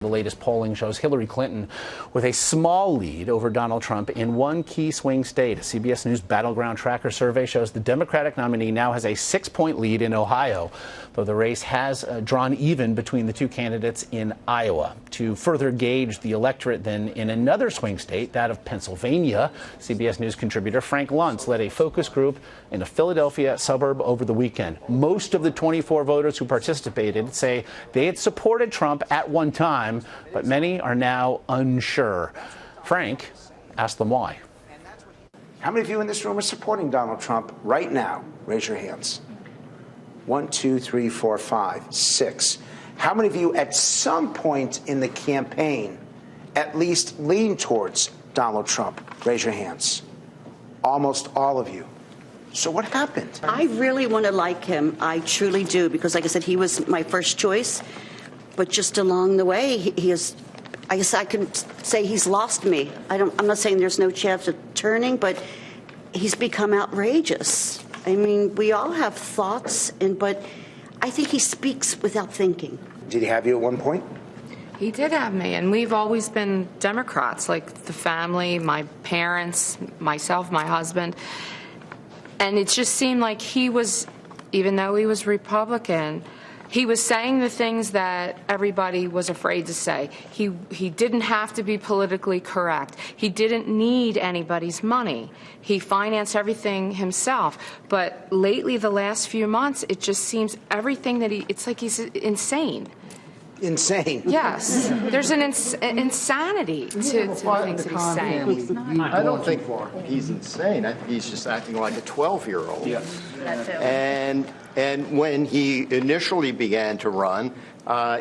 The latest polling shows Hillary Clinton with a small lead over Donald Trump in one key swing state. A CBS News Battleground Tracker survey shows the Democratic nominee now has a 6-point lead in Ohio, though the race has drawn even between the two candidates in Iowa. To further gauge the electorate, then, in another swing state, that of Pennsylvania, CBS News contributor Frank Luntz led a focus group in a Philadelphia suburb over the weekend. Most of the 24 voters who participated say they had supported Trump at one time, but many are now unsure. Frank asked them why. How many of you in this room are supporting Donald Trump right now? Raise your hands. 1, 2, 3, 4, 5, 6. How many of you at some point in the campaign at least lean towards Donald Trump? Raise your hands. Almost all of you. So what happened? I really want to like him. I truly do, because like I said, he was my first choice. But just along the way, he is, I guess I can say he's lost me. I'm not saying there's no chance of turning, but he's become outrageous. I mean, we all have thoughts, but I think he speaks without thinking. Did he have you at one point? He did have me, and we've always been Democrats, like the family, my parents, myself, my husband. And it just seemed like he was, even though he was Republican, he was saying the things that everybody was afraid to say. He didn't have to be politically correct. He didn't need anybody's money. He financed everything himself. But lately, the last few months, it just seems everything that it's like he's insane. Insane? Yes. There's an insanity to the things that he's saying. I don't think he's insane. I think he's just acting like a 12-year-old. Yes. That too. And when he initially began to run,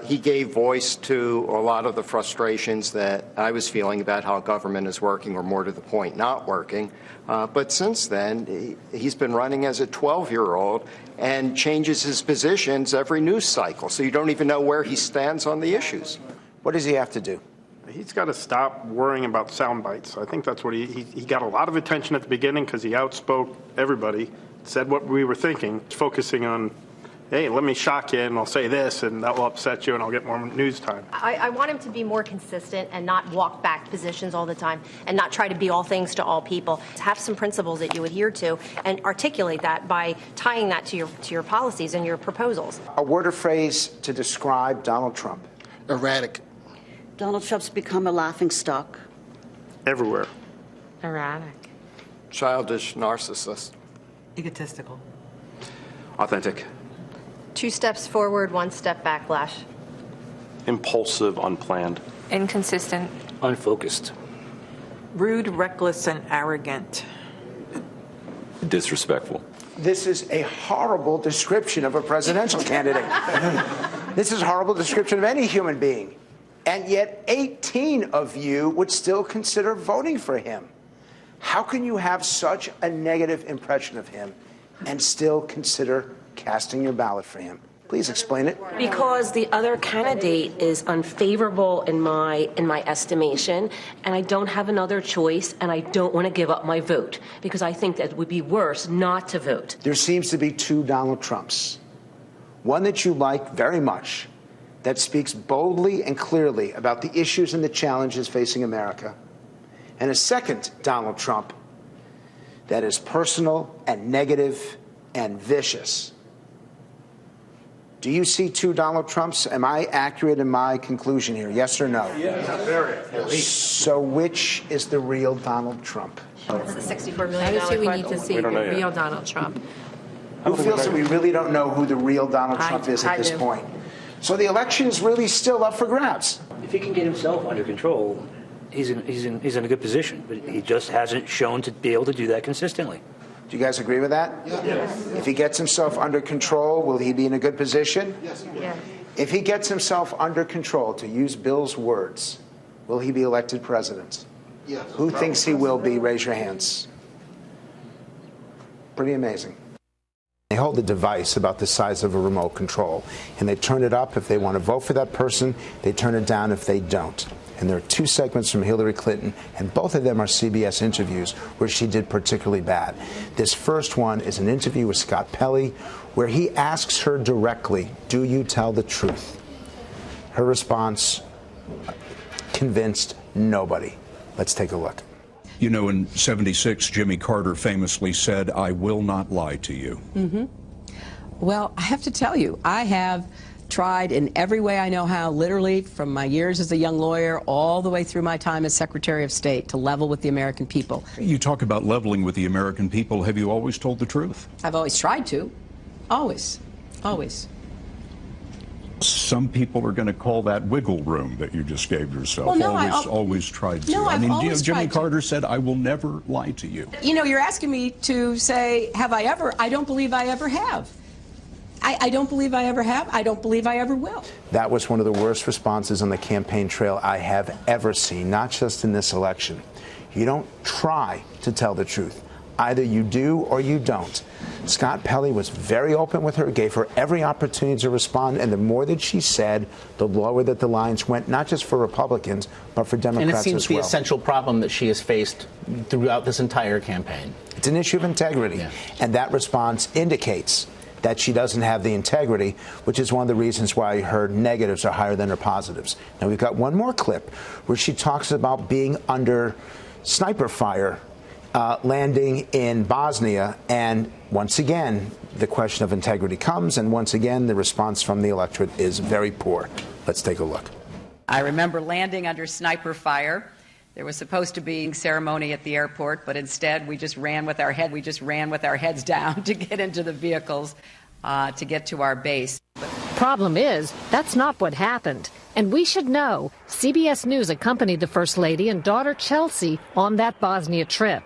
he gave voice to a lot of the frustrations that I was feeling about how government is working, or more to the point, not working. But since then, he's been running as a 12-year-old and changes his positions every news cycle. So you don't even know where he stands on the issues. What does he have to do? He's got to stop worrying about sound bites. I think that's what he got a lot of attention at the beginning because he outspoke everybody, said what we were thinking, focusing on, hey, let me shock you and I'll say this and that will upset you and I'll get more news time. I want him to be more consistent and not walk back positions all the time and not try to be all things to all people. Have some principles that you adhere to and articulate that by tying that to your policies and your proposals. A word or phrase to describe Donald Trump. Erratic. Donald Trump's become a laughingstock. Everywhere. Erratic. Childish narcissist. Egotistical. Authentic. 2 steps forward, 1 step backlash. Impulsive, unplanned. Inconsistent. Unfocused. Rude, reckless, and arrogant. Disrespectful. This is a horrible description of a presidential candidate. This is a horrible description of any human being. And yet 18 of you would still consider voting for him. How can you have such a negative impression of him and still consider casting your ballot for him? Please explain it. Because the other candidate is unfavorable in my estimation, and I don't have another choice, and I don't want to give up my vote because I think that it would be worse not to vote. There seems to be 2 Donald Trumps. One that you like very much, that speaks boldly and clearly about the issues and the challenges facing America. And a second Donald Trump that is personal and negative and vicious. Do you see 2 Donald Trumps? Am I accurate in my conclusion here? Yes or no? Yes, very. So which is the real Donald Trump? It's the $64 million Obviously, we need to see the know yet. real Donald Trump. Who feels that we really don't know who the real Donald Trump is at this point? So the election is really still up for grabs. If he can get himself under control, he's in a good position, but he just hasn't shown to be able to do that consistently. Do you guys agree with that? Yes. If he gets himself under control, will he be in a good position? Yes. Yeah. If he gets himself under control, to use Bill's words, will he be elected president? Yes. Who thinks he will be? Raise your hands. Pretty amazing. They hold a device about the size of a remote control, and they turn it up if they want to vote for that person. They turn it down if they don't. And there are 2 segments from Hillary Clinton, and both of them are CBS interviews where she did particularly bad. This first one is an interview with Scott Pelley where he asks her directly, do you tell the truth? Her response Convinced nobody. Let's take a look. You know, in '76, Jimmy Carter famously said, "I will not lie to you." Mm-hmm. Well, I have to tell you, I have tried in every way I know how, literally from my years as a young lawyer all the way through my time as Secretary of State, to level with the American people. You talk about leveling with the American people. Have you always told the truth? I've always tried to. Always. Always. Some people are going to call that wiggle room that you just gave yourself. Well, no, always tried to. No, I mean, always Jimmy tried to. Carter said, "I will never lie to you." You know, you're asking me to say, have I ever? I don't believe I ever have. I don't believe I ever have. I don't believe I ever will. That was one of the worst responses on the campaign trail I have ever seen, not just in this election. You don't try to tell the truth. Either you do or you don't. Scott Pelley was very open with her, gave her every opportunity to respond, and the more that she said, the lower that the lines went, not just for Republicans, but for Democrats as well. And it seems the essential problem that she has faced throughout this entire campaign. It's an issue of integrity, Yeah. and that response indicates that she doesn't have the integrity, which is one of the reasons why her negatives are higher than her positives. Now, we've got one more clip where she talks about being under sniper fire landing in Bosnia, and once again, the question of integrity comes, and once again, the response from the electorate is very poor. Let's take a look. I remember landing under sniper fire. There was supposed to be a ceremony at the airport, but instead we just ran with our heads down to get into the vehicles to get to our base. Problem is, that's not what happened. And we should know, CBS News accompanied the First Lady and daughter Chelsea on that Bosnia trip.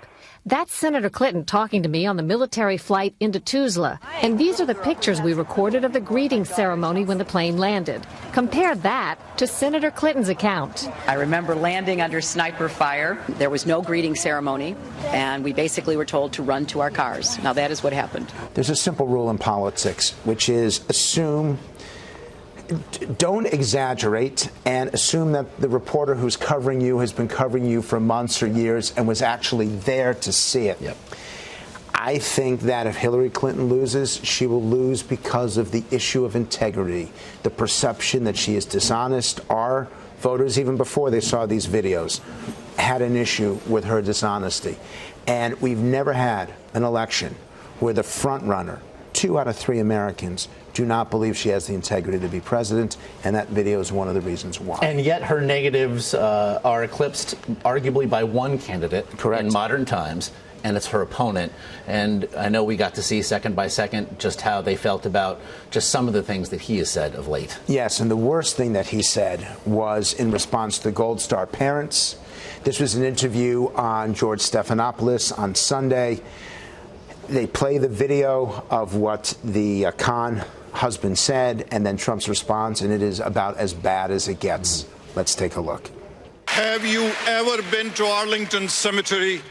That's Senator Clinton talking to me on the military flight into Tuzla. And these are the pictures we recorded of the greeting ceremony when the plane landed. Compare that to Senator Clinton's account. I remember landing under sniper fire. There was no greeting ceremony, and we basically were told to run to our cars. Now, that is what happened. There's a simple rule in politics, which is don't exaggerate and assume that the reporter who's covering you has been covering you for months or years and was actually there to see it. Yep. I think that if Hillary Clinton loses, she will lose because of the issue of integrity, the perception that she is dishonest. Our voters, even before they saw these videos, had an issue with her dishonesty. And we've never had an election where the front runner, 2 out of 3 Americans, do not believe she has the integrity to be president, and that video is one of the reasons why. And yet her negatives are eclipsed arguably by one candidate in modern times, and it's her opponent. And I know we got to see second by second just how they felt about just some of the things that he has said of late. Yes, and the worst thing that he said was in response to the Gold Star parents. This was an interview on George Stephanopoulos on Sunday. They play the video of what the Khan husband said, and then Trump's response, and it is about as bad as it gets. Let's take a look. Have you ever been to Arlington Cemetery?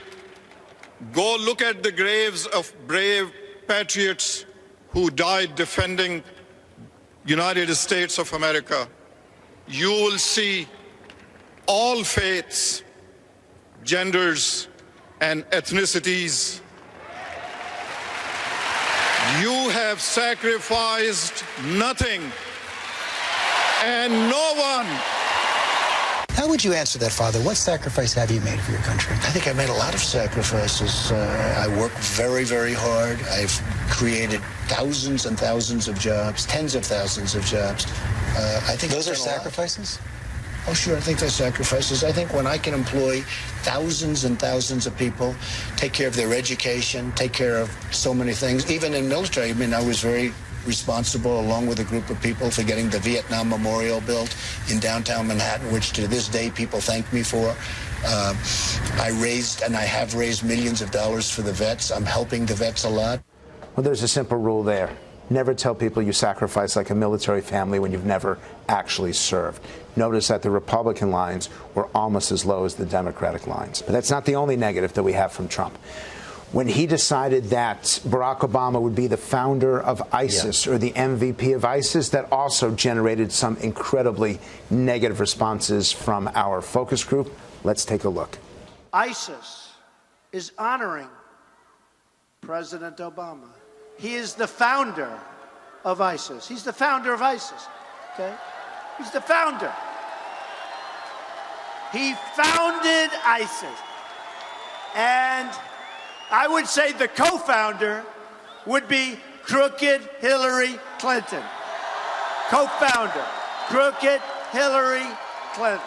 Go look at the graves of brave patriots who died defending United States of America. You will see all faiths, genders, and ethnicities. You have sacrificed nothing and no one. How would you answer that, Father? What sacrifice have you made for your country? I think I made a lot of sacrifices. I work very, very hard. I've created thousands and thousands of jobs, tens of thousands of jobs. I think those are sacrifices? Oh, sure, I think they're sacrifices. I think when I can employ thousands and thousands of people, take care of their education, take care of so many things, even in military, I mean, I was very responsible, along with a group of people, for getting the Vietnam Memorial built in downtown Manhattan, which to this day people thank me for. I raised, and I have raised, millions of dollars for the vets. I'm helping the vets a lot. Well, there's a simple rule there. Never tell people you sacrifice like a military family when you've never actually served. Notice that the Republican lines were almost as low as the Democratic lines. But that's not the only negative that we have from Trump. When he decided that Barack Obama would be the founder of ISIS or the MVP of ISIS, that also generated some incredibly negative responses from our focus group. Let's take a look. ISIS is honoring President Obama. He is the founder of ISIS. He's the founder of ISIS, okay? He's the founder. He founded ISIS. And I would say the co-founder would be crooked Hillary Clinton. Co-founder, crooked Hillary Clinton.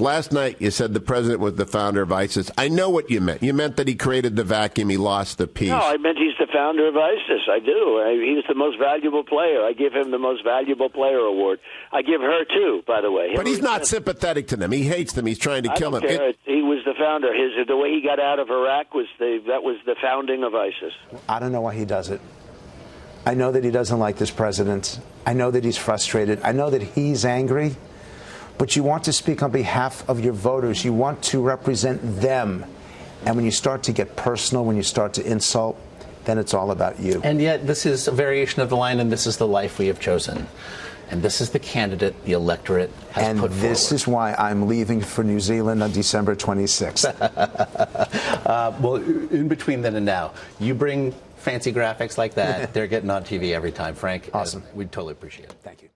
Last night, you said the president was the founder of ISIS. I know what you meant. You meant that he created the vacuum. He lost the peace. No, I meant he's the founder of ISIS. I do. He's the most valuable player. I give him the most valuable player award. I give her, too, by the way. But he's not sympathetic to them. He hates them. He's trying to kill them. He was the founder. The way he got out of Iraq was the founding of ISIS. I don't know why he does it. I know that he doesn't like this president. I know that he's frustrated. I know that he's angry. But you want to speak on behalf of your voters. You want to represent them. And when you start to get personal, when you start to insult, then it's all about you. And yet this is a variation of the line, and this is the life we have chosen. And this is the candidate the electorate has put forward. And this is why I'm leaving for New Zealand on December 26th. Well, in between then and now, you bring fancy graphics like that, they're getting on TV every time, Frank. Awesome. We'd totally appreciate it. Thank you.